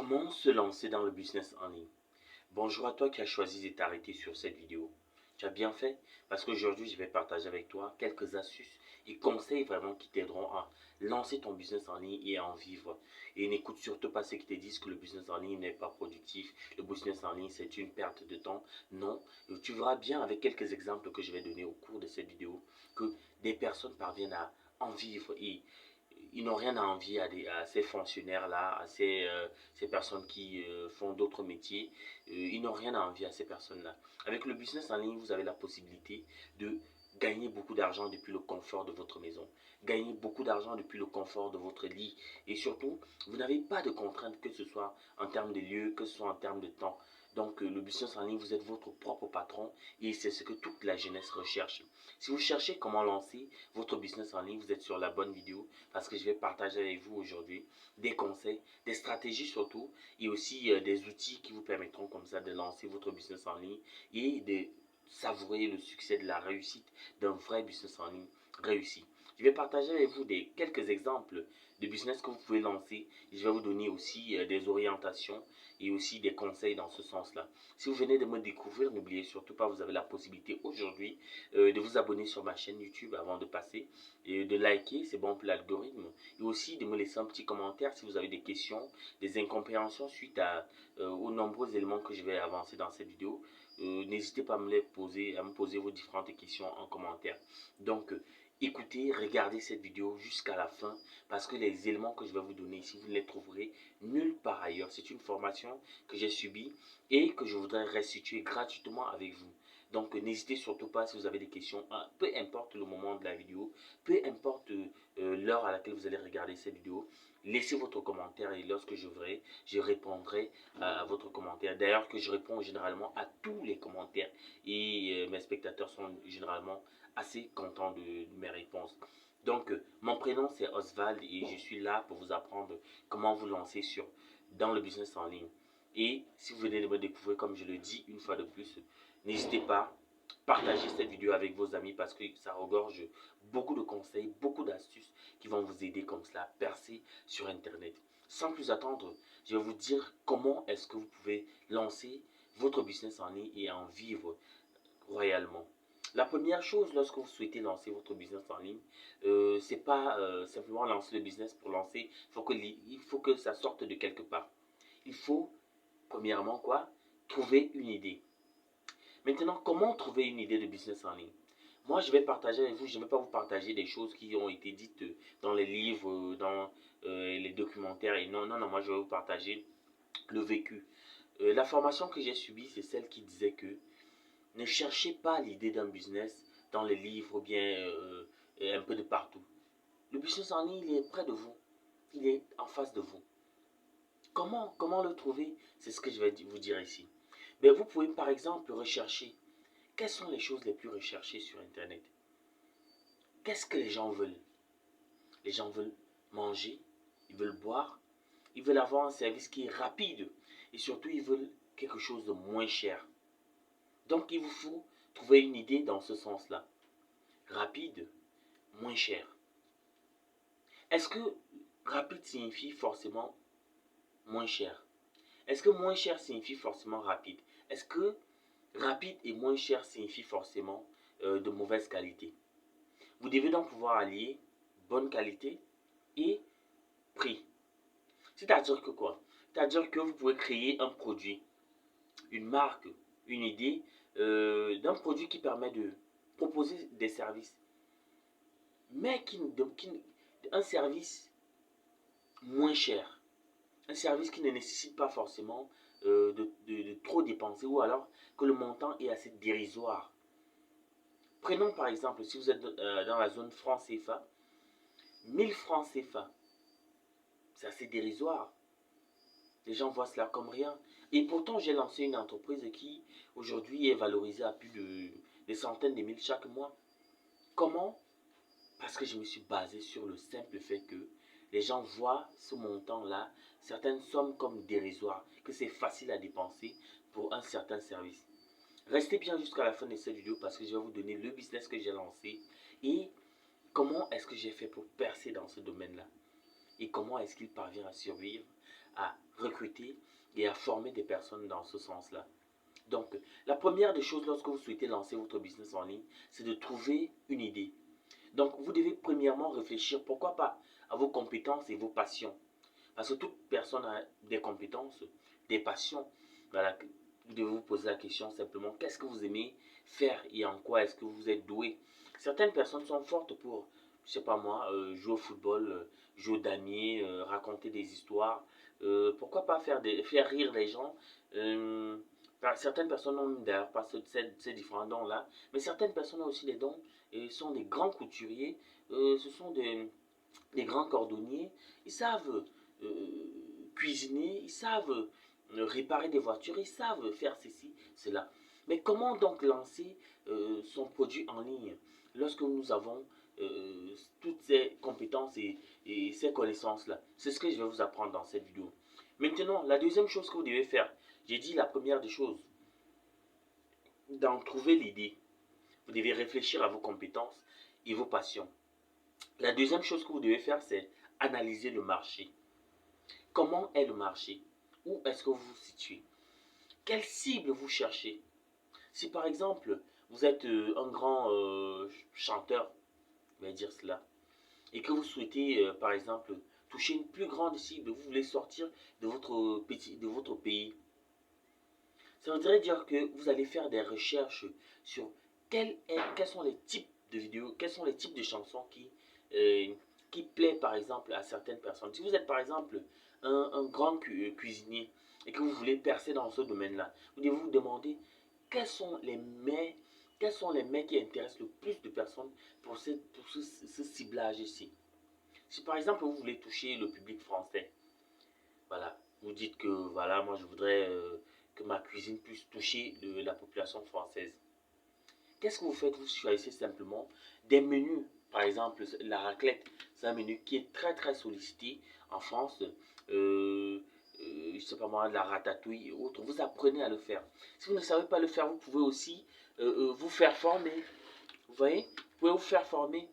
Comment se lancer dans le business en ligne? Bonjour à toi qui as choisi de t'arrêter sur cette vidéo. Tu as bien fait parce qu'aujourd'hui je vais partager avec toi quelques astuces et conseils vraiment qui t'aideront à lancer ton business en ligne et à en vivre. Et n'écoute surtout pas ceux qui te disent que le business en ligne n'est pas productif, le business en ligne c'est une perte de temps. Non, tu verras bien avec quelques exemples que je vais donner au cours de cette vidéo que des personnes parviennent à en vivre et ils n'ont rien à envier à ces fonctionnaires-là, à ces personnes qui font d'autres métiers. Ils n'ont rien à envier à ces personnes-là. Avec le business en ligne, vous avez la possibilité de gagner beaucoup d'argent depuis le confort de votre maison, gagner beaucoup d'argent depuis le confort de votre lit. Et surtout, vous n'avez pas de contraintes, que ce soit en termes de lieu, que ce soit en termes de temps. Donc, le business en ligne, vous êtes votre propre patron et c'est ce que toute la jeunesse recherche. Si vous cherchez comment lancer votre business en ligne, vous êtes sur la bonne vidéo parce que je vais partager avec vous aujourd'hui des conseils, des stratégies surtout et aussi des outils qui vous permettront comme ça de lancer votre business en ligne et de savourer le succès de la réussite d'un vrai business en ligne réussi. Je vais partager avec vous quelques exemples de business que vous pouvez lancer. Je vais vous donner aussi des orientations et aussi des conseils dans ce sens-là. Si vous venez de me découvrir, n'oubliez surtout pas, vous avez la possibilité aujourd'hui de vous abonner sur ma chaîne YouTube avant de passer et de liker, c'est bon pour l'algorithme, et aussi de me laisser un petit commentaire si vous avez des questions, des incompréhensions suite aux nombreux éléments que je vais avancer dans cette vidéo. N'hésitez pas à me poser vos différentes questions en commentaire. Donc, écoutez, regardez cette vidéo jusqu'à la fin parce que les éléments que je vais vous donner ici, vous ne les trouverez nulle part ailleurs. C'est une formation que j'ai subie et que je voudrais restituer gratuitement avec vous. Donc, n'hésitez surtout pas si vous avez des questions, peu importe le moment de la vidéo, peu importe l'heure à laquelle vous allez regarder cette vidéo, laissez votre commentaire et lorsque je répondrai à votre commentaire. D'ailleurs, que je réponds généralement à tous les commentaires et mes spectateurs sont généralement assez contents de mes réponses. Donc, mon prénom c'est Oswald et je suis là pour vous apprendre comment vous lancer dans le business en ligne. Et si vous venez de me découvrir, comme je le dis une fois de plus, n'hésitez pas, partagez cette vidéo avec vos amis parce que ça regorge beaucoup de conseils, beaucoup d'astuces qui vont vous aider comme cela à percer sur Internet. Sans plus attendre, je vais vous dire comment est-ce que vous pouvez lancer votre business en ligne et en vivre royalement. La première chose lorsque vous souhaitez lancer votre business en ligne, c'est pas simplement lancer le business pour lancer. Il faut que ça sorte de quelque part. Il faut, premièrement, quoi? Trouver une idée. Maintenant, comment trouver une idée de business en ligne? Moi, je vais partager avec vous, je ne vais pas vous partager des choses qui ont été dites dans les livres, dans les documentaires. Et non, non, non, moi, je vais vous partager le vécu. La formation que j'ai subie, c'est celle qui disait que ne cherchez pas l'idée d'un business dans les livres ou bien un peu de partout. Le business en ligne, il est près de vous. Il est en face de vous. Comment le trouver? C'est ce que je vais vous dire ici. Mais vous pouvez par exemple rechercher quelles sont les choses les plus recherchées sur Internet. Qu'est-ce que les gens veulent? Les gens veulent manger, ils veulent boire, ils veulent avoir un service qui est rapide et surtout ils veulent quelque chose de moins cher. Donc il vous faut trouver une idée dans ce sens-là. Rapide, moins cher. Est-ce que rapide signifie forcément moins cher? Est-ce que moins cher signifie forcément rapide? Est-ce que rapide et moins cher signifie forcément de mauvaise qualité? Vous devez donc pouvoir allier bonne qualité et prix. C'est-à-dire que quoi? C'est-à-dire que vous pouvez créer un produit, une marque, une idée d'un produit qui permet de proposer des services, mais un service moins cher. Un service qui ne nécessite pas forcément de trop dépenser ou alors que le montant est assez dérisoire. Prenons par exemple, si vous êtes dans la zone franc CFA, 1000 francs CFA, c'est assez dérisoire. Les gens voient cela comme rien. Et pourtant, j'ai lancé une entreprise qui aujourd'hui est valorisée à plus de des centaines de mille chaque mois. Comment? Parce que je me suis basé sur le simple fait que les gens voient ce montant-là, certaines sommes comme dérisoires, que c'est facile à dépenser pour un certain service. Restez bien jusqu'à la fin de cette vidéo parce que je vais vous donner le business que j'ai lancé et comment est-ce que j'ai fait pour percer dans ce domaine-là et comment est-ce qu'il parvient à survivre à recruter et à former des personnes dans ce sens-là. Donc, la première des choses lorsque vous souhaitez lancer votre business en ligne, c'est de trouver une idée. Donc, vous devez premièrement réfléchir, pourquoi pas, à vos compétences et vos passions. Parce que toute personne a des compétences, des passions. Voilà, vous devez vous poser la question simplement, qu'est-ce que vous aimez faire et en quoi est-ce que vous êtes doué. Certaines personnes sont fortes pour, je sais pas moi, jouer au football, jouer au damier, raconter des histoires. Pourquoi pas faire rire les gens. Certaines personnes n'ont d'ailleurs pas ces différents dons-là, mais certaines personnes ont aussi des dons et sont des grands couturiers, ce sont des grands cordonniers. Ils savent cuisiner, ils savent réparer des voitures, ils savent faire ceci, cela. Mais comment donc lancer son produit en ligne lorsque nous avons toutes ces compétences et ces connaissances-là? C'est ce que je vais vous apprendre dans cette vidéo. Maintenant, la deuxième chose que vous devez faire, j'ai dit la première des choses, d'en trouver l'idée. Vous devez réfléchir à vos compétences et vos passions. La deuxième chose que vous devez faire, c'est analyser le marché. Comment est le marché? Où est-ce que vous vous situez? Quelle cible vous cherchez? Si par exemple, vous êtes un grand chanteur, je vais dire cela, et que vous souhaitez, par exemple, toucher une plus grande cible, vous voulez sortir de votre pays, ça voudrait dire que vous allez faire des recherches sur quels sont les types de vidéos, quels sont les types de chansons qui plaît par exemple à certaines personnes. Si vous êtes par exemple un grand cuisinier et que vous voulez percer dans ce domaine-là, vous devez vous demander quels sont les mets, qui intéressent le plus de personnes pour ce ciblage ici. Si par exemple vous voulez toucher le public français, voilà, vous dites que voilà, moi je voudrais que ma cuisine puisse toucher la population française. Qu'est-ce que vous faites? Vous choisissez simplement des menus. Par exemple, la raclette, c'est un menu qui est très très sollicité en France. Je sais pas moi, la ratatouille et autres. Vous apprenez à le faire. Si vous ne savez pas le faire, vous pouvez aussi vous faire former. Vous voyez? Vous pouvez vous faire former.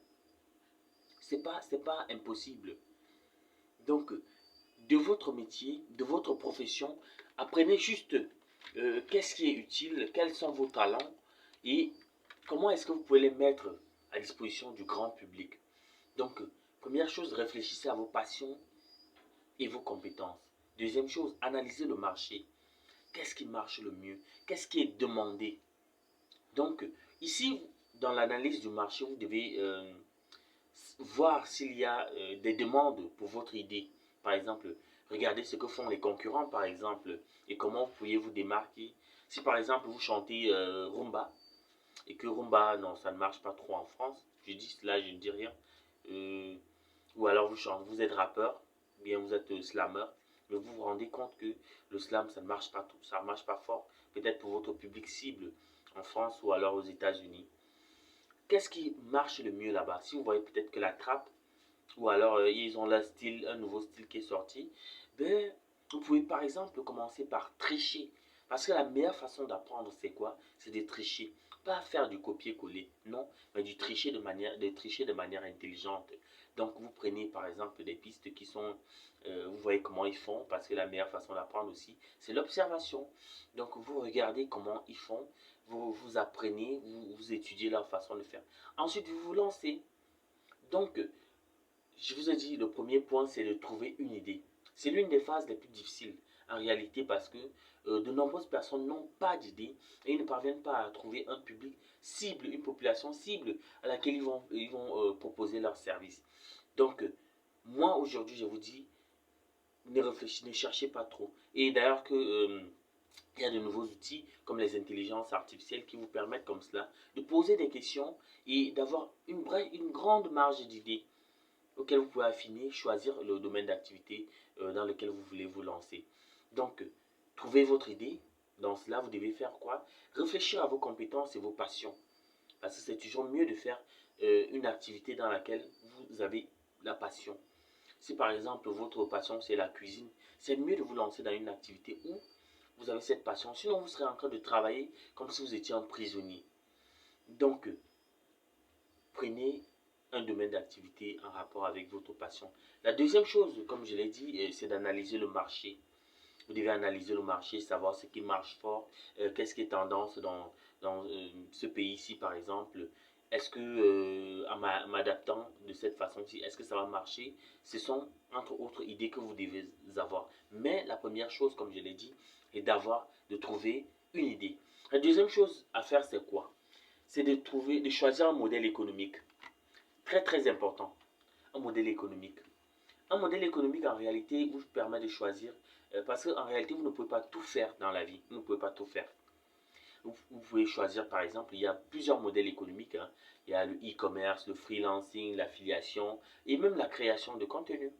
C'est pas impossible. Donc, de votre métier, de votre profession, apprenez juste qu'est-ce qui est utile, quels sont vos talents et comment est-ce que vous pouvez les mettre à disposition du grand public. Donc, première chose, réfléchissez à vos passions et vos compétences. Deuxième chose, analysez le marché. Qu'est-ce qui marche le mieux? Qu'est-ce qui est demandé? Donc, ici, dans l'analyse du marché, vous devez voir s'il y a des demandes pour votre idée. Par exemple, regardez ce que font les concurrents, par exemple, et comment vous pourriez vous démarquer. Si par exemple vous chantez rumba, et que rumba, non, ça ne marche pas trop en France, je dis cela, je ne dis rien. Euh, ou alors vous chantez, vous êtes rappeur, bien vous êtes slammer, mais vous vous rendez compte que le slam, ça ne marche pas tout, ça ne marche pas fort, peut-être pour votre public cible en France ou alors aux États-Unis. Qu'est-ce qui marche le mieux là-bas? Si vous voyez peut-être que la trappe, ou alors ils ont un nouveau style qui est sorti, ben, vous pouvez par exemple commencer par tricher. Parce que la meilleure façon d'apprendre, c'est quoi? C'est de tricher. Pas faire du copier-coller, non, mais de tricher de manière intelligente. Donc vous prenez par exemple des pistes qui sont, vous voyez comment ils font, parce que la meilleure façon d'apprendre aussi, c'est l'observation. Donc vous regardez comment ils font, vous apprenez, vous étudiez leur façon de faire. Ensuite, vous vous lancez. Donc, je vous ai dit, le premier point, c'est de trouver une idée. C'est l'une des phases les plus difficiles, en réalité, parce que de nombreuses personnes n'ont pas d'idée et ils ne parviennent pas à trouver un public cible, une population cible à laquelle ils vont proposer leurs services. Donc, moi, aujourd'hui, je vous dis, ne cherchez pas trop. Et d'ailleurs que... il y a de nouveaux outils comme les intelligences artificielles qui vous permettent comme cela de poser des questions et d'avoir une grande marge d'idées auquel vous pouvez affiner, choisir le domaine d'activité dans lequel vous voulez vous lancer. Donc, trouvez votre idée. Dans cela, vous devez faire quoi? Réfléchir à vos compétences et vos passions. Parce que c'est toujours mieux de faire une activité dans laquelle vous avez la passion. Si par exemple, votre passion, c'est la cuisine, c'est mieux de vous lancer dans une activité où vous avez cette passion. Sinon, vous serez en train de travailler comme si vous étiez un prisonnier. Donc, prenez un domaine d'activité en rapport avec votre passion. La deuxième chose, comme je l'ai dit, c'est d'analyser le marché. Vous devez analyser le marché, savoir ce qui marche fort, qu'est-ce qui est tendance dans ce pays-ci, par exemple. Est-ce que, en m'adaptant de cette façon-ci, est-ce que ça va marcher? Ce sont, entre autres, idées que vous devez avoir. Mais la première chose, comme je l'ai dit, est de trouver une idée. La deuxième chose à faire, c'est quoi? C'est de choisir un modèle économique. Très, très important. Un modèle économique. Un modèle économique, en réalité, vous permet de choisir, parce qu'en réalité, vous ne pouvez pas tout faire dans la vie. Vous ne pouvez pas tout faire. Vous pouvez choisir, par exemple, il y a plusieurs modèles économiques, hein. Il y a le e-commerce, le freelancing, l'affiliation et même la création de contenu.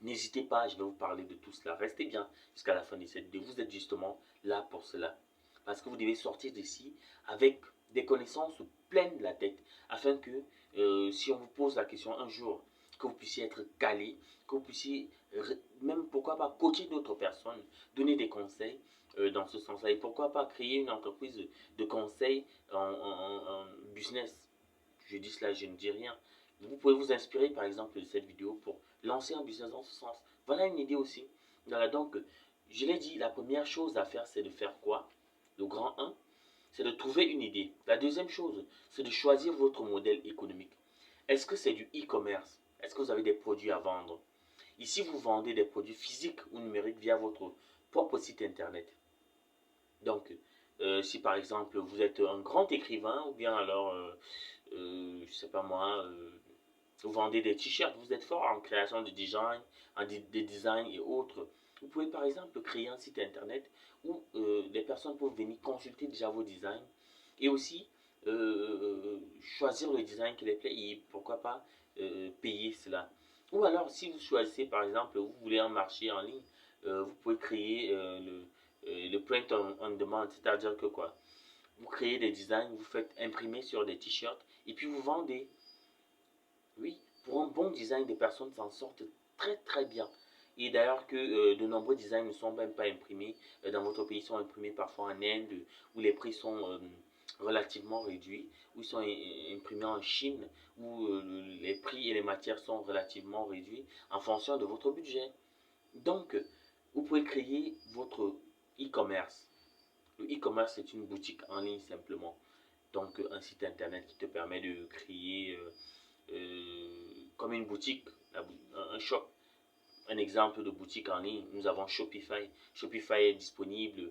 N'hésitez pas, je vais vous parler de tout cela. Restez bien jusqu'à la fin de cette vidéo. Vous êtes justement là pour cela. Parce que vous devez sortir d'ici avec des connaissances pleines de la tête, afin que si on vous pose la question un jour, que vous puissiez être calé, que vous puissiez même pourquoi pas coacher d'autres personnes, donner des conseils dans ce sens-là. Et pourquoi pas créer une entreprise de conseils en business. Je dis cela, je ne dis rien. Vous pouvez vous inspirer par exemple de cette vidéo pour lancer un business dans ce sens. Voilà une idée aussi. Voilà, donc, je l'ai dit, la première chose à faire, c'est de faire quoi? Le grand 1, c'est de trouver une idée. La deuxième chose, c'est de choisir votre modèle économique. Est-ce que c'est du e-commerce? Est-ce que vous avez des produits à vendre? Ici, vous vendez des produits physiques ou numériques via votre propre site internet. Donc, si par exemple vous êtes un grand écrivain ou bien alors, je sais pas moi, vous vendez des t-shirts, vous êtes fort en création de design, des designs et autres. Vous pouvez par exemple créer un site internet où les personnes peuvent venir consulter déjà vos designs et aussi choisir le design qui les plaît et pourquoi pas payer cela. Ou alors si vous choisissez par exemple, vous voulez un marché en ligne, vous pouvez créer le print on demand, c'est-à-dire que quoi? Vous créez des designs, vous faites imprimer sur des t-shirts et puis vous vendez. Oui, pour un bon design, des personnes s'en sortent très très bien. Et d'ailleurs que de nombreux designs ne sont même pas imprimés dans votre pays, sont imprimés parfois en Inde, où les prix sont relativement réduits, où ils sont imprimés en Chine, où les prix et les matières sont relativement réduits en fonction de votre budget. Donc, vous pouvez créer votre e-commerce. Le e-commerce, c'est une boutique en ligne simplement. Donc, un site internet qui te permet de créer comme une boutique, un shop. Un exemple de boutique en ligne, nous avons Shopify. Shopify est disponible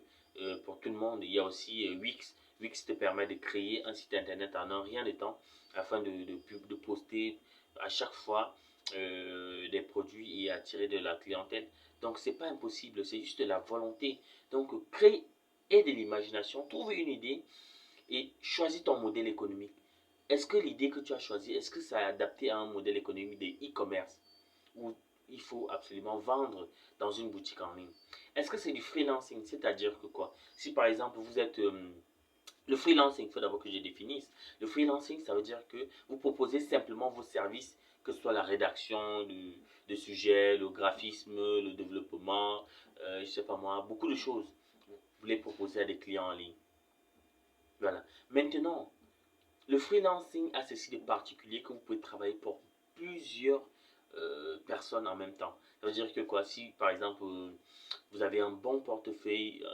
pour tout le monde. Il y a aussi Wix. Wix te permet de créer un site internet en un rien de temps afin de poster à chaque fois des produits et attirer de la clientèle. Donc, c'est pas impossible, c'est juste de la volonté. Donc, crée et de l'imagination, trouve une idée et choisis ton modèle économique. Est-ce que l'idée que tu as choisie, est-ce que ça est adapté à un modèle économique de e-commerce où il faut absolument vendre dans une boutique en ligne? Est-ce que c'est du freelancing? C'est-à-dire que quoi? Si par exemple vous êtes... le freelancing, il faut d'abord que je définisse. Le freelancing, ça veut dire que vous proposez simplement vos services, que ce soit la rédaction de sujets, le graphisme, le développement, je sais pas moi, beaucoup de choses. Vous les proposez à des clients en ligne. Voilà. Maintenant, le freelancing a ceci de particulier que vous pouvez travailler pour plusieurs personnes en même temps. Ça veut dire que quoi, si par exemple vous avez un bon portefeuille,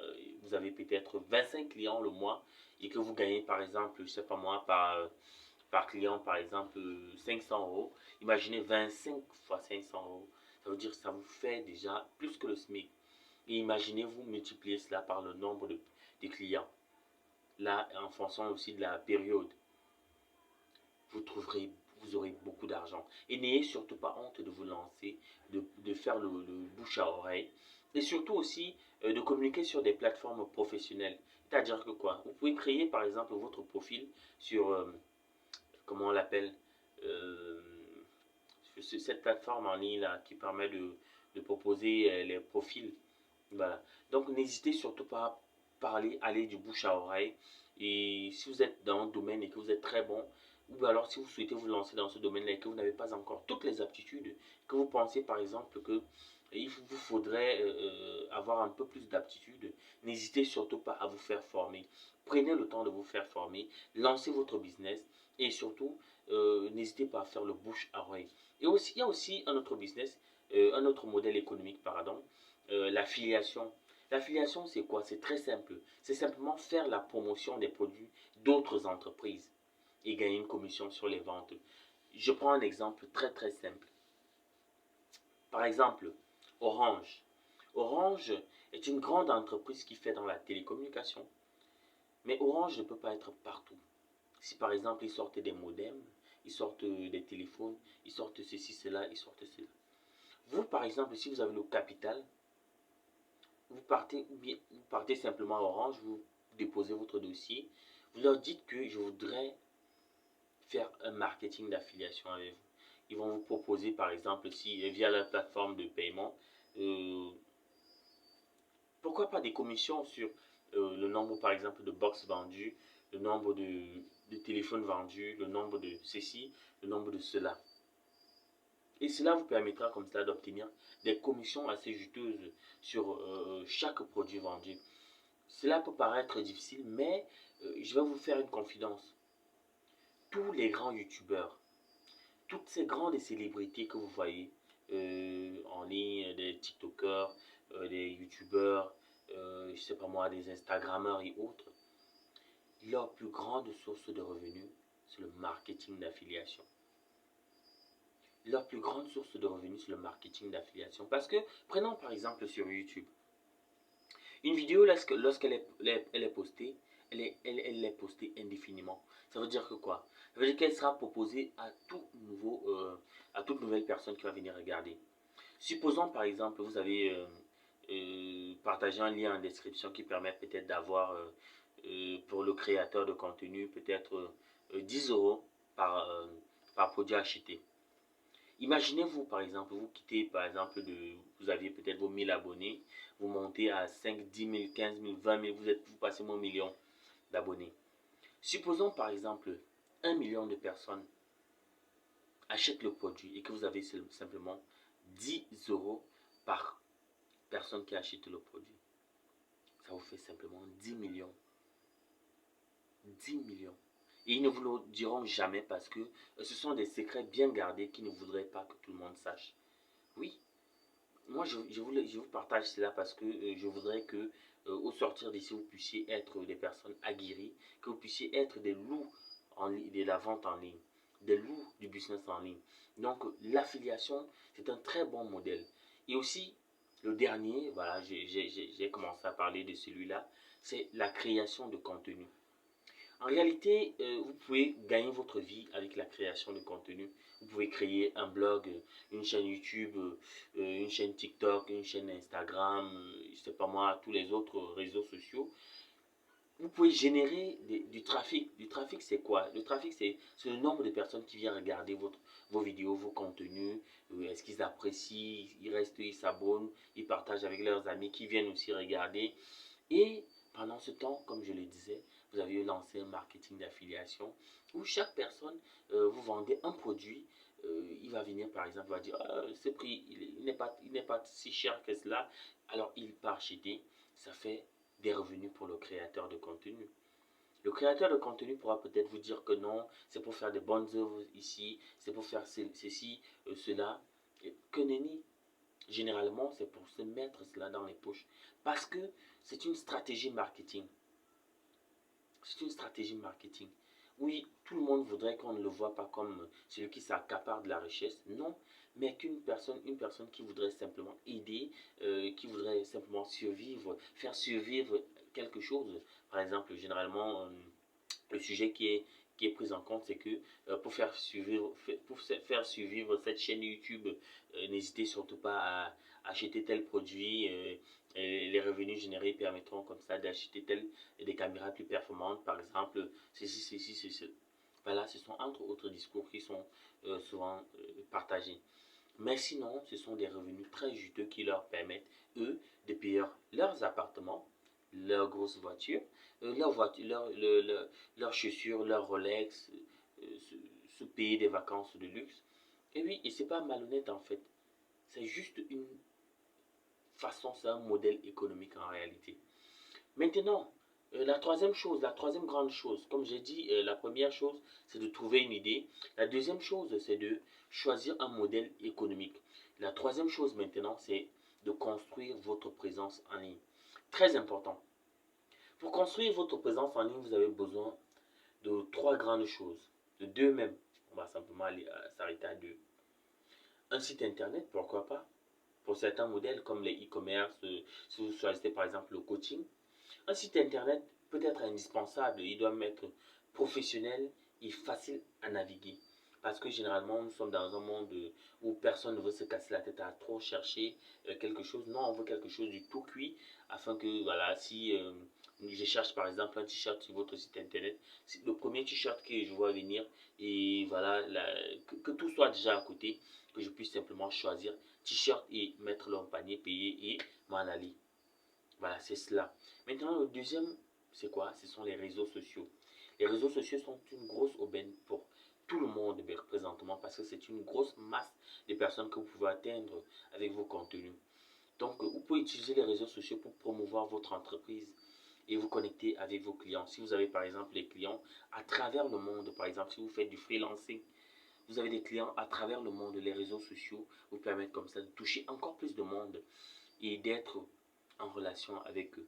vous avez peut-être 25 clients le mois et que vous gagnez par exemple, je sais pas moi, par client par exemple 500 euros, imaginez 25 fois 500 euros, ça veut dire que ça vous fait déjà plus que le SMIC. Et imaginez vous multiplier cela par le nombre de clients. Là, en fonction aussi de la période, vous aurez beaucoup d'argent. Et n'ayez surtout pas honte de vous lancer, de faire le bouche à oreille. Et surtout aussi de communiquer sur des plateformes professionnelles. C'est-à-dire que quoi? Vous pouvez créer par exemple votre profil sur, comment on l'appelle, euh, cette plateforme en ligne là qui permet de proposer les profils. Voilà. Donc n'hésitez surtout pas à parler, aller du bouche à oreille. Et si vous êtes dans un domaine et que vous êtes très bon, ou alors si vous souhaitez vous lancer dans ce domaine-là et que vous n'avez pas encore toutes les aptitudes, que vous pensez par exemple que vous faudrait avoir un peu plus d'aptitude. N'hésitez surtout pas à vous faire former. Prenez le temps de vous faire former, lancez votre business et surtout, n'hésitez pas à faire le bouche à oreille. Et aussi, il y a aussi un autre business, un autre modèle économique, pardon, l'affiliation. L'affiliation, c'est quoi? C'est très simple. C'est simplement faire la promotion des produits d'autres entreprises et gagner une commission sur les ventes. Je prends un exemple très simple. Par exemple, Orange. Orange est une grande entreprise qui fait dans la télécommunication. Mais Orange ne peut pas être partout. Si par exemple ils sortent des modems, ils sortent des téléphones, ils sortent ceci, cela, ils sortent cela. Vous par exemple, si vous avez le capital, vous partez simplement à Orange, vous déposez votre dossier, vous leur dites que je voudrais faire un marketing d'affiliation avec vous. Ils vont vous proposer par exemple, si via la plateforme de paiement, euh, pourquoi pas des commissions sur le nombre par exemple de box vendues, le nombre de téléphones vendus, le nombre de ceci, le nombre de cela. Et cela vous permettra comme ça d'obtenir des commissions assez juteuses sur chaque produit vendu. Cela peut paraître difficile, mais je vais vous faire une confidence. Tous les grands youtubeurs, toutes ces grandes célébrités que vous voyez en ligne, des tiktokers, des youtubeurs, je sais pas moi, des instagrammeurs et autres, leur plus grande source de revenus, c'est le marketing d'affiliation. Leur plus grande source de revenus, c'est le marketing d'affiliation. Parce que, prenons par exemple sur YouTube, une vidéo, lorsqu'elle est postée, elle est postée indéfiniment. Ça veut dire que quoi? Ça veut dire qu'elle sera proposée à toute nouvelle personne qui va venir regarder. Supposons par exemple, vous avez partagé un lien en description qui permet peut-être d'avoir, pour le créateur de contenu, peut-être 10 euros par produit acheté. Imaginez-vous, par exemple, vous quittez, par exemple, vous aviez peut-être vos 1000 abonnés, vous montez à 5, 10 000, 15 000, 20 000, vous passez mon million d'abonnés. Supposons, par exemple, 1 million de personnes achètent le produit et que vous avez simplement 10 euros par personne qui achète le produit. Ça vous fait simplement 10 millions. 10 millions. Et ils ne vous le diront jamais parce que ce sont des secrets bien gardés qu'ils ne voudraient pas que tout le monde sache. Oui, moi je vous partage cela parce que je voudrais que au sortir d'ici vous puissiez être des personnes aguerries, que vous puissiez être des loups de la vente en ligne, des loups du business en ligne. Donc l'affiliation c'est un très bon modèle. Et aussi le dernier, voilà, j'ai commencé à parler de celui-là, c'est la création de contenu. En réalité, vous pouvez gagner votre vie avec la création de contenu. Vous pouvez créer un blog, une chaîne YouTube, une chaîne TikTok, une chaîne Instagram, je sais pas moi, tous les autres réseaux sociaux. Vous pouvez générer du trafic. Du trafic, c'est quoi? Le trafic, c'est le nombre de personnes qui viennent regarder vos vidéos, vos contenus. Est-ce qu'ils apprécient? Ils restent, ils s'abonnent, ils partagent avec leurs amis qui viennent aussi regarder. Et pendant ce temps, comme je le disais, vous avez lancé un marketing d'affiliation où chaque personne, vous vendez un produit, il va venir par exemple, va dire ah, ce prix, il n'est pas si cher que cela, alors il part acheter, ça fait des revenus pour le créateur de contenu. Le créateur de contenu pourra peut-être vous dire que non, c'est pour faire de bonnes œuvres ici, c'est pour faire ceci, cela, que nenni. Généralement, c'est pour se mettre cela dans les poches. Parce que c'est une stratégie marketing. C'est une stratégie marketing. Oui, tout le monde voudrait qu'on ne le voit pas comme celui qui s'accapare de la richesse. Non, mais une personne qui voudrait simplement aider, qui voudrait simplement survivre, faire survivre quelque chose. Par exemple, généralement, le sujet qui est pris en compte, c'est que pour faire survivre cette chaîne YouTube, n'hésitez surtout pas à acheter tel produit. Les revenus générés permettront comme ça d'acheter des caméras plus performantes, par exemple, ceci. Voilà, ce sont entre autres discours qui sont souvent partagés. Mais sinon, ce sont des revenus très juteux qui leur permettent, eux, de payer leurs appartements, leurs grosses voitures, leurs chaussures, leurs Rolex, se payer des vacances de luxe. Et oui, et c'est pas malhonnête en fait. C'est juste façon, c'est un modèle économique en réalité. Maintenant, la troisième chose, la troisième grande chose, comme j'ai dit, la première chose, c'est de trouver une idée. La deuxième chose, c'est de choisir un modèle économique. La troisième chose maintenant, c'est de construire votre présence en ligne. Très important. Pour construire votre présence en ligne, vous avez besoin de trois grandes choses. De deux même. On va simplement aller s'arrêter à deux. Un site internet, pourquoi pas. Pour certains modèles comme les e-commerce, si vous choisissez par exemple le coaching, un site internet peut être indispensable. Il doit être professionnel et facile à naviguer. Parce que généralement, nous sommes dans un monde où personne ne veut se casser la tête à trop chercher quelque chose. Non, on veut quelque chose du tout cuit afin que, voilà, si je cherche par exemple un t-shirt sur votre site internet, le premier t-shirt que je vois venir, et voilà, que tout soit déjà à côté, que je puisse simplement choisir t-shirt et mettre le panier, payer et m'en aller. Voilà, c'est cela. Maintenant, le deuxième, c'est quoi? Ce sont les réseaux sociaux. Les réseaux sociaux sont une grosse aubaine pour tout le monde présentement parce que c'est une grosse masse de personnes que vous pouvez atteindre avec vos contenus. Donc, vous pouvez utiliser les réseaux sociaux pour promouvoir votre entreprise et vous connecter avec vos clients. Si vous avez par exemple des clients à travers le monde, par exemple, si vous faites du freelancing, vous avez des clients à travers le monde, les réseaux sociaux vous permettent comme ça de toucher encore plus de monde et d'être en relation avec eux.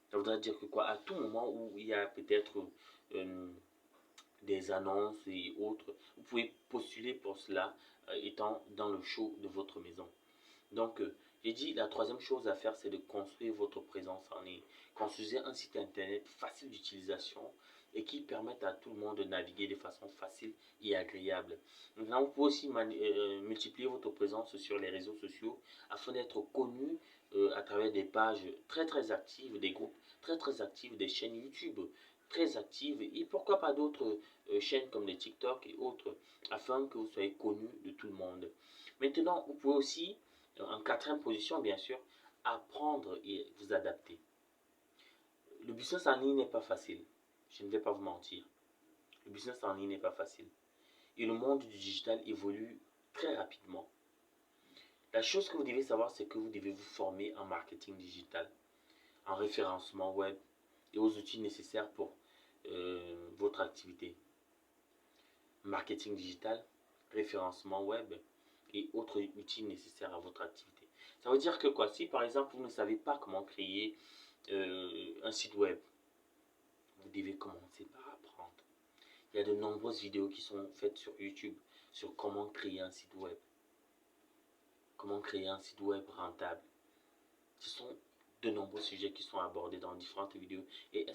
Ça voudrait dire que quoi, à tout moment où il y a peut-être euh, des annonces et autres, vous pouvez postuler pour cela étant dans le show de votre maison. Donc, j'ai dit, la troisième chose à faire, c'est de construire votre présence en ligne. Construisez un site internet facile d'utilisation et qui permette à tout le monde de naviguer de façon facile et agréable. Maintenant, vous pouvez aussi multiplier votre présence sur les réseaux sociaux afin d'être connu à travers des pages très très actives, des groupes très très actifs, des chaînes YouTube très actives et pourquoi pas d'autres chaînes comme les TikTok et autres afin que vous soyez connu de tout le monde. Maintenant, vous pouvez aussi en quatrième position, bien sûr, apprendre et vous adapter. Le business en ligne n'est pas facile. Je ne vais pas vous mentir. Le business en ligne n'est pas facile. Et le monde du digital évolue très rapidement. La chose que vous devez savoir, c'est que vous devez vous former en marketing digital, en référencement web et aux outils nécessaires pour votre activité. Marketing digital, référencement web et autres outils nécessaires à votre activité. Ça veut dire que quoi? Si par exemple vous ne savez pas comment créer un site web, vous devez commencer par apprendre. Il y a de nombreuses vidéos qui sont faites sur YouTube sur comment créer un site web. Comment créer un site web rentable. Ce sont de nombreux sujets qui sont abordés dans différentes vidéos. Et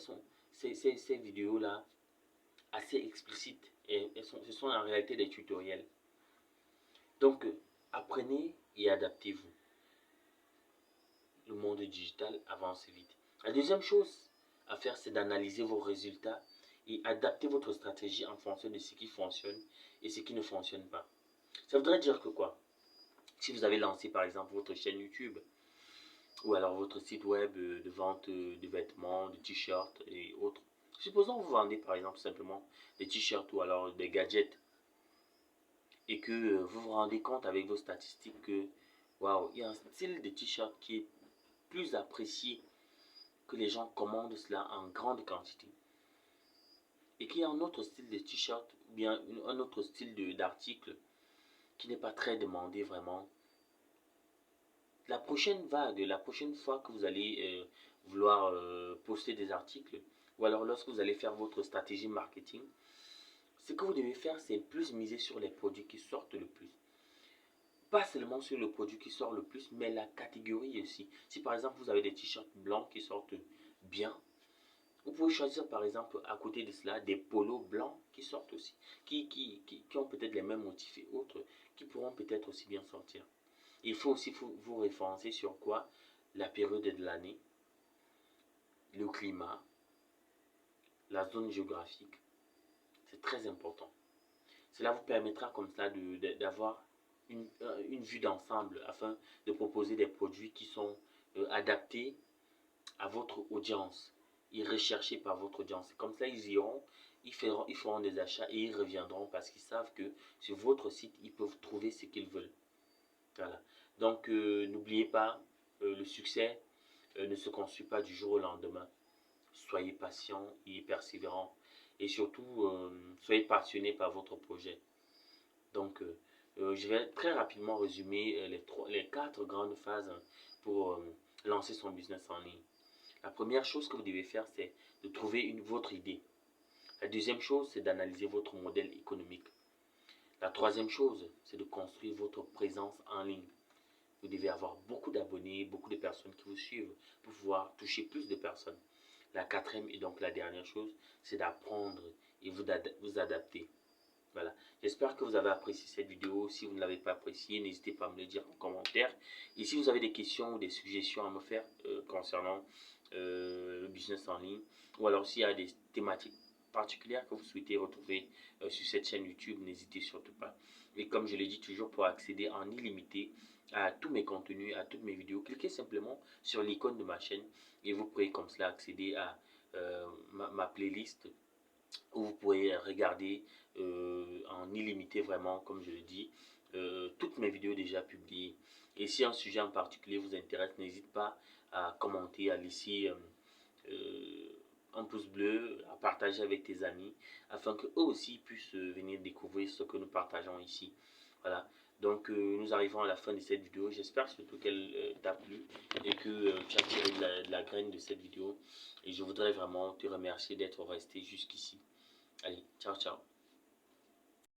ces vidéos-là, assez explicites. Et ce sont en réalité des tutoriels. Donc, apprenez et adaptez-vous. Le monde digital avance vite. La deuxième chose à faire, c'est d'analyser vos résultats et adapter votre stratégie en fonction de ce qui fonctionne et ce qui ne fonctionne pas. Ça voudrait dire que quoi? Si vous avez lancé par exemple votre chaîne YouTube ou alors votre site web de vente de vêtements, de t-shirts et autres, supposons que vous vendez par exemple simplement des t-shirts ou alors des gadgets et que vous vous rendez compte avec vos statistiques que waouh, il y a un style de t-shirt qui est plus apprécié, que les gens commandent cela en grande quantité et qu'il y a un autre style de t-shirt ou bien un autre style d'article qui n'est pas très demandé vraiment. La prochaine vague, la prochaine fois que vous allez vouloir poster des articles ou alors lorsque vous allez faire votre stratégie marketing, ce que vous devez faire, c'est plus miser sur les produits qui sortent le plus. Pas seulement sur le produit qui sort le plus, mais la catégorie aussi. Si par exemple vous avez des t-shirts blancs qui sortent bien, vous pouvez choisir par exemple à côté de cela des polos blancs qui sortent aussi, qui ont peut-être les mêmes motifs et autres, qui pourront peut-être aussi bien sortir. Il faut aussi vous référencer sur quoi? La période de l'année, le climat, la zone géographique. C'est très important. Cela vous permettra comme ça d'avoir une vue d'ensemble afin de proposer des produits qui sont adaptés à votre audience et recherchés par votre audience. Comme ça, ils iront, ils feront des achats et ils reviendront parce qu'ils savent que sur votre site, ils peuvent trouver ce qu'ils veulent. Voilà. Donc, n'oubliez pas, le succès ne se construit pas du jour au lendemain. Soyez patient et persévérant. Et surtout, soyez passionné par votre projet. Donc, je vais très rapidement résumer les 4 grandes phases pour lancer son business en ligne. La première chose que vous devez faire, c'est de trouver votre idée. La deuxième chose, c'est d'analyser votre modèle économique. La troisième chose, c'est de construire votre présence en ligne. Vous devez avoir beaucoup d'abonnés, beaucoup de personnes qui vous suivent pour pouvoir toucher plus de personnes. La quatrième et donc la dernière chose, c'est d'apprendre et vous adapter. Voilà. J'espère que vous avez apprécié cette vidéo. Si vous ne l'avez pas appréciée, n'hésitez pas à me le dire en commentaire. Et si vous avez des questions ou des suggestions à me faire concernant le business en ligne, ou alors s'il y a des thématiques particulières que vous souhaitez retrouver sur cette chaîne YouTube, n'hésitez surtout pas. Et comme je l'ai dit toujours, pour accéder en illimité à tous mes contenus, à toutes mes vidéos, cliquez simplement sur l'icône de ma chaîne et vous pourrez comme cela accéder à ma playlist où vous pourrez regarder en illimité vraiment, comme je le dis, toutes mes vidéos déjà publiées. Et si un sujet en particulier vous intéresse, n'hésite pas à commenter, à laisser un pouce bleu, à partager avec tes amis, afin qu'eux aussi puissent venir découvrir ce que nous partageons ici. Voilà. Donc nous arrivons à la fin de cette vidéo. J'espère surtout qu'elle t'a plu et que tu as tiré de la graine de cette vidéo. Et je voudrais vraiment te remercier d'être resté jusqu'ici. Allez, ciao, ciao.